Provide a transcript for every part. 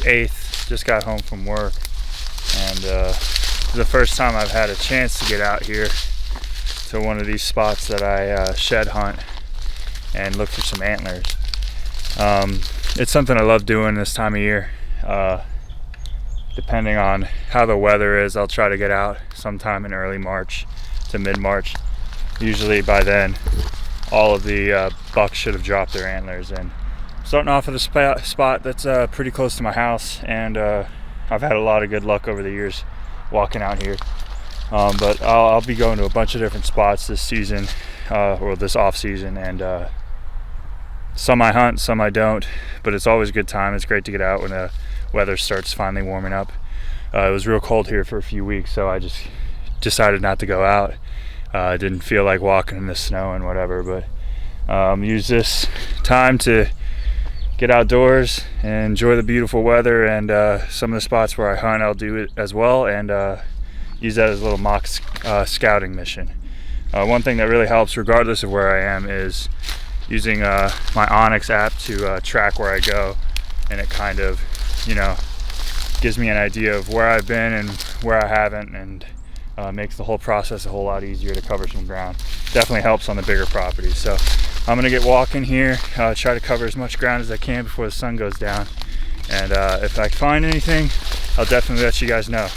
March 8th, just got home from work, and this is the first time I've had a chance to get out here to one of these spots that I shed hunt and look for some antlers. It's something I love doing this time of year. Depending on how the weather is, I'll try to get out sometime in early March to mid-March. Usually by then, all of the bucks should have dropped their antlers. And I'm starting off at a spot that's pretty close to my house, and I've had a lot of good luck over the years walking out here. But I'll be going to a bunch of different spots this season, or this off season, and some I hunt, some I don't, but it's always a good time. It's great to get out when the weather starts finally warming up. It was real cold here for a few weeks, so I just decided not to go out. I didn't feel like walking in the snow and whatever, but use this time to get outdoors and enjoy the beautiful weather, and some of the spots where I hunt I'll do it as well, and use that as a little mock scouting mission. One thing that really helps regardless of where I am is using my Onyx app to track where I go, and it kind of, gives me an idea of where I've been and where I haven't, and makes the whole process a whole lot easier to cover some ground. Definitely helps on the bigger properties. So I'm gonna get walking here, try to cover as much ground as I can before the sun goes down, and if I find anything, I'll definitely let you guys know.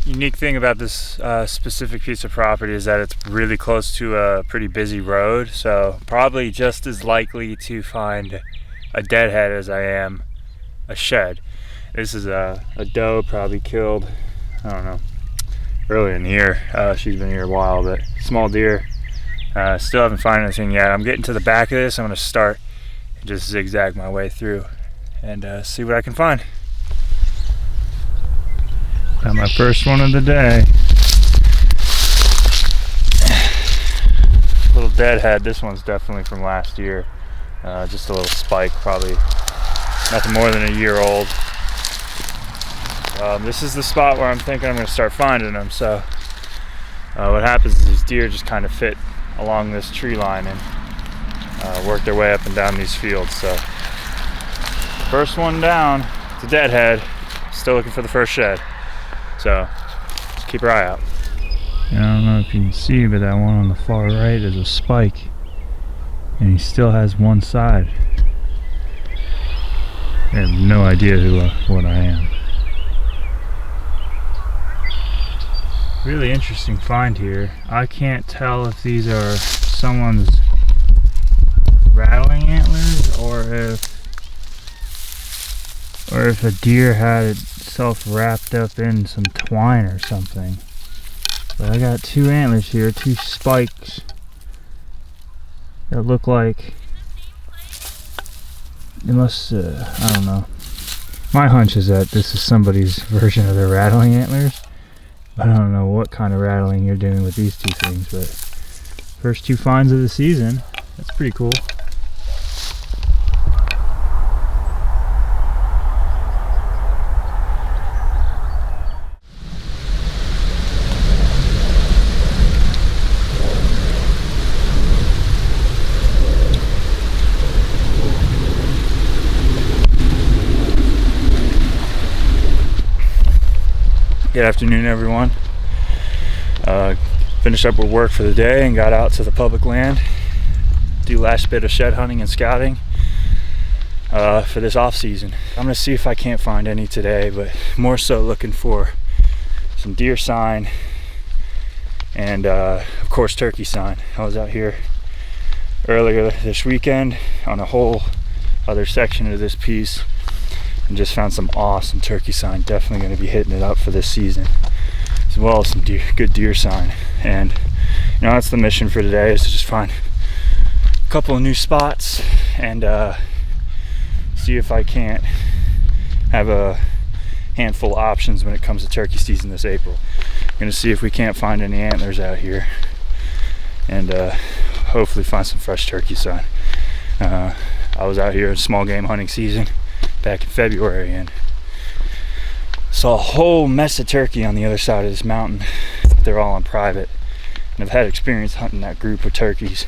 Unique thing about this specific piece of property is that it's really close to a pretty busy road, so probably just as likely to find a deadhead as I am a shed. This is a doe, probably killed, I don't know, early in the year. She's been here a while, but small deer. Still haven't found anything yet. I'm getting to the back of this. I'm going to start and just zigzag my way through and see what I can find. Got my first one of the day. Little deadhead. This one's definitely from last year. Just a little spike, probably nothing more than a year old. This is the spot where I'm thinking I'm going to start finding them. So what happens is these deer just kind of fit along this tree line and work their way up and down these fields. So first one down. It's a deadhead. Still looking for the first shed. So, just keep your eye out. I don't know if you can see, but that one on the far right is a spike. And he still has one side. I have no idea what I am. Really interesting find here. I can't tell if these are someone's rattling antlers or if a deer had itself wrapped up in some twine or something. But I got two antlers here, two spikes that look like it must, I don't know. My hunch is that this is somebody's version of the rattling antlers. I don't know what kind of rattling you're doing with these two things, but first two finds of the season. That's pretty cool. Good afternoon, everyone. Finished up with work for the day and got out to the public land. Do last bit of shed hunting and scouting for this off season. I'm gonna see if I can't find any today, but more so looking for some deer sign and of course turkey sign. I was out here earlier this weekend on a whole other section of this piece and just found some awesome turkey sign. Definitely going to be hitting it up for this season, as well as some good deer sign. And that's the mission for today, is to just find a couple of new spots and see if I can't have a handful of options when it comes to turkey season this April. I'm going to see if we can't find any antlers out here and hopefully find some fresh turkey sign. I was out here in small game hunting season back in February and saw a whole mess of turkey on the other side of this mountain. They're all on private, and I've had experience hunting that group of turkeys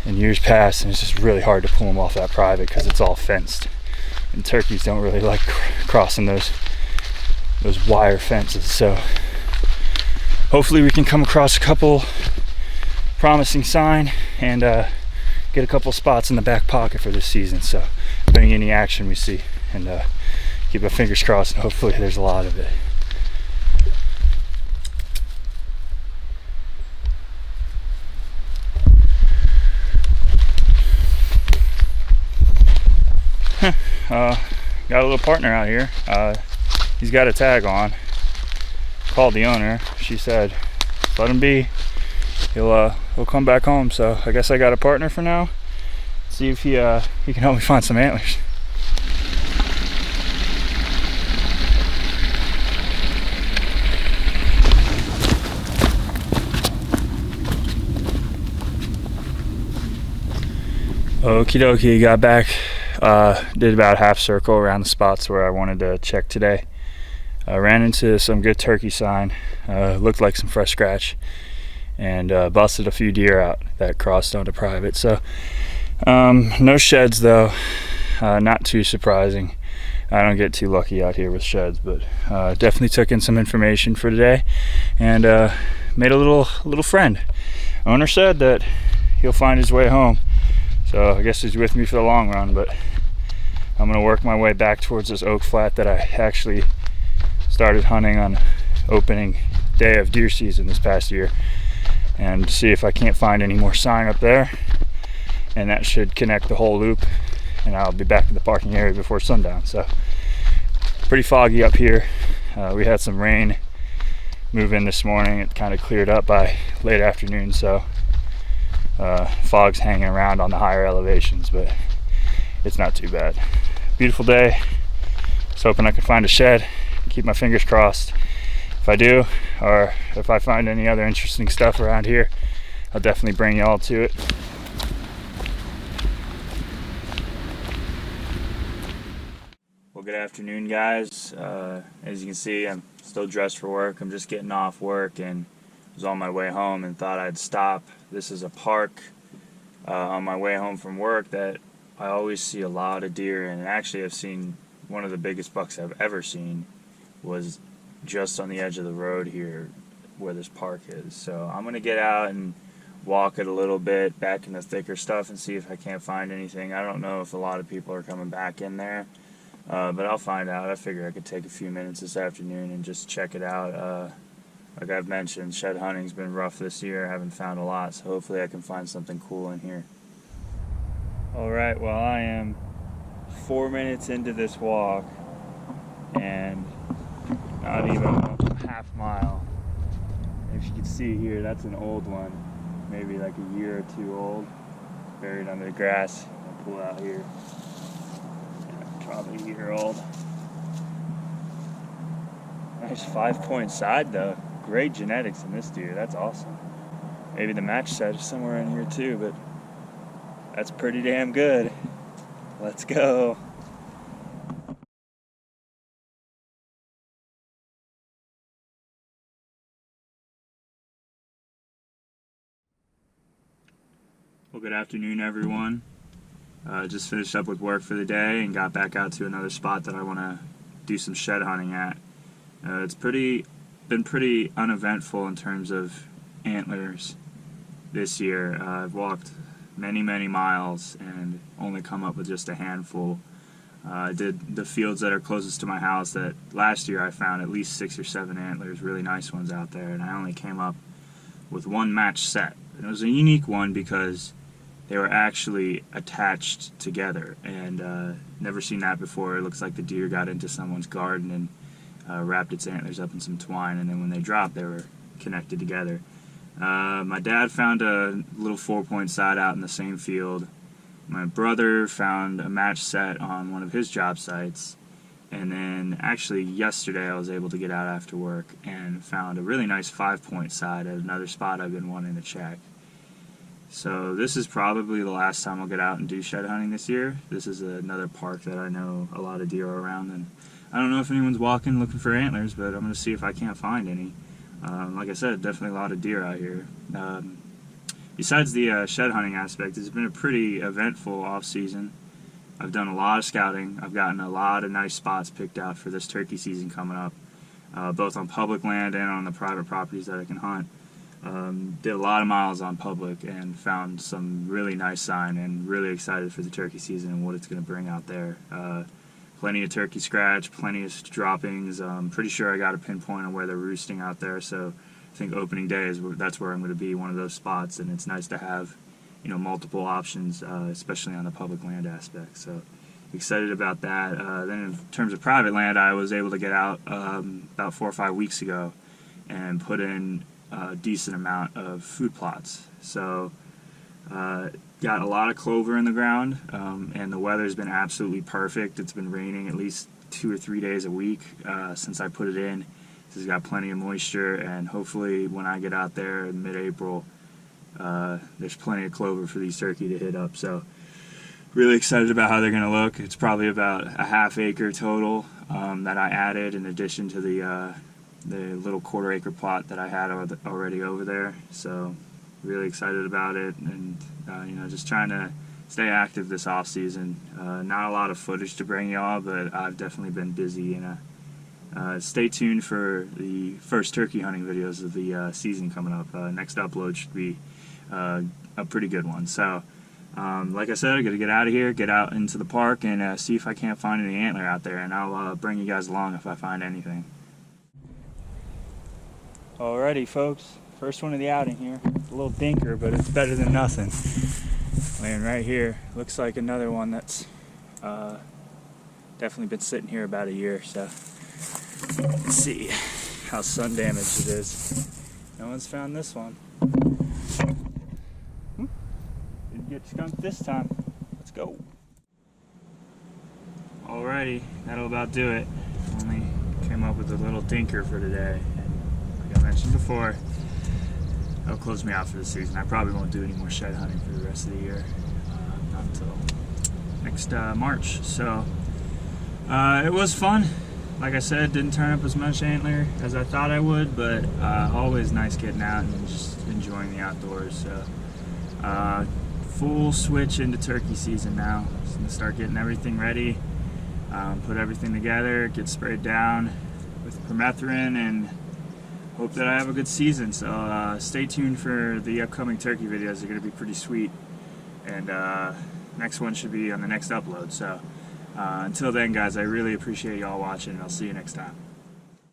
in years past, and it's just really hard to pull them off that private because it's all fenced, and turkeys don't really like crossing those wire fences. So hopefully we can come across a couple promising sign and get a couple spots in the back pocket for this season. So bring any action we see, and keep our fingers crossed, and hopefully there's a lot of it. Got a little partner out here. He's got a tag on. Called the owner. She said, "Let him be. He'll come back home." So I guess I got a partner for now. See if he can help me find some antlers. Okie dokie, got back. Did about a half circle around the spots where I wanted to check today. Ran into some good turkey sign. Looked like some fresh scratch, and busted a few deer out that crossed onto private. So no sheds though. Not too surprising. I don't get too lucky out here with sheds, but definitely took in some information for today, and made a little friend. Owner said that he'll find his way home, so I guess he's with me for the long run. But I'm gonna work my way back towards this oak flat that I actually started hunting on opening day of deer season this past year, and see if I can't find any more sign up there, and that should connect the whole loop, and I'll be back in the parking area before sundown. So pretty foggy up here. We had some rain move in this morning. It kind of cleared up by late afternoon, so fog's hanging around on the higher elevations, but it's not too bad. Beautiful day. Just hoping I can find a shed. Keep my fingers crossed. If I do, or if I find any other interesting stuff around here, I'll definitely bring y'all to it. Well, good afternoon, guys. As you can see, I'm still dressed for work. I'm just getting off work and was on my way home and thought I'd stop. This is a park on my way home from work that I always see a lot of deer in, and actually I've seen one of the biggest bucks I've ever seen was just on the edge of the road here where this park is. So I'm gonna get out and walk it a little bit back in the thicker stuff and see if I can't find anything. I don't know if a lot of people are coming back in there, but I'll find out. I figure I could take a few minutes this afternoon and just check it out. Like I've mentioned, shed hunting's been rough this year. I haven't found a lot, so hopefully I can find something cool in here. Alright, well, I am 4 minutes into this walk and not even a half mile. If you can see here, that's an old one, maybe like a year or two old, buried under the grass. I'll pull out here. Yeah, probably a year old. Nice 5-point side though. Great genetics in this deer. That's awesome. Maybe the match set is somewhere in here too, but that's pretty damn good. Let's go. Well, good afternoon, everyone. Just finished up with work for the day and got back out to another spot that I want to do some shed hunting at. It's been pretty uneventful in terms of antlers this year. I've walked many miles and only come up with just a handful. I did the fields that are closest to my house that last year I found at least 6 or 7 antlers, really nice ones out there, and I only came up with one match set. And it was a unique one because they were actually attached together, and never seen that before. It looks like the deer got into someone's garden and wrapped its antlers up in some twine, and then when they dropped, they were connected together. My dad found a little 4-point side out in the same field. My brother found a match set on one of his job sites, and then actually yesterday I was able to get out after work and found a really nice 5-point side at another spot I've been wanting to check. So this is probably the last time I'll get out and do shed hunting this year. This is another park that I know a lot of deer are around, and I don't know if anyone's walking looking for antlers, but I'm going to see if I can't find any. Like I said, definitely a lot of deer out here. Besides the shed hunting aspect, it's been a pretty eventful off-season. I've done a lot of scouting. I've gotten a lot of nice spots picked out for this turkey season coming up, both on public land and on the private properties that I can hunt. Did a lot of miles on public and found some really nice sign, and really excited for the turkey season and what it's going to bring out there. Plenty of turkey scratch, plenty of droppings. Pretty sure I got a pinpoint on where they're roosting out there, so I think opening day that's where I'm going to be, one of those spots, and it's nice to have, you know, multiple options, especially on the public land aspect. So excited about that. Then in terms of private land, I was able to get out about 4 or 5 weeks ago and put in a decent amount of food plots. So got a lot of clover in the ground, and the weather's been absolutely perfect. It's been raining at least 2 or 3 days a week since I put it in. It's got plenty of moisture, and hopefully when I get out there in mid-April, there's plenty of clover for these turkey to hit up. So really excited about how they're going to look. It's probably about a ½ acre total that I added in addition to the little quarter acre plot that I had already over there. So really excited about it, and you know, just trying to stay active this off season. Not a lot of footage to bring y'all, but I've definitely been busy, and stay tuned for the first turkey hunting videos of the season coming up. Next upload should be a pretty good one. So like I said, I got to get out of here, get out into the park, and see if I can't find any antler out there, and I'll bring you guys along if I find anything. Alrighty folks, first one of the outing here. It's a little dinker, but it's better than nothing. Laying right here. Looks like another one that's definitely been sitting here about a year, so let's see how sun damaged it is. No one's found this one. Didn't get skunked this time. Let's go. Alrighty, that'll about do it. Only came up with a little dinker for today. Like I mentioned before, that'll close me out for the season. I probably won't do any more shed hunting for the rest of the year, not until next March. So it was fun. Like I said, didn't turn up as much antler as I thought I would, but always nice getting out and just enjoying the outdoors. So full switch into turkey season now. Just gonna start getting everything ready, put everything together, get sprayed down with permethrin, and hope that I have a good season. So stay tuned for the upcoming turkey videos. They're going to be pretty sweet, and next one should be on the next upload. So until then guys, I really appreciate y'all watching, and I'll see you next time.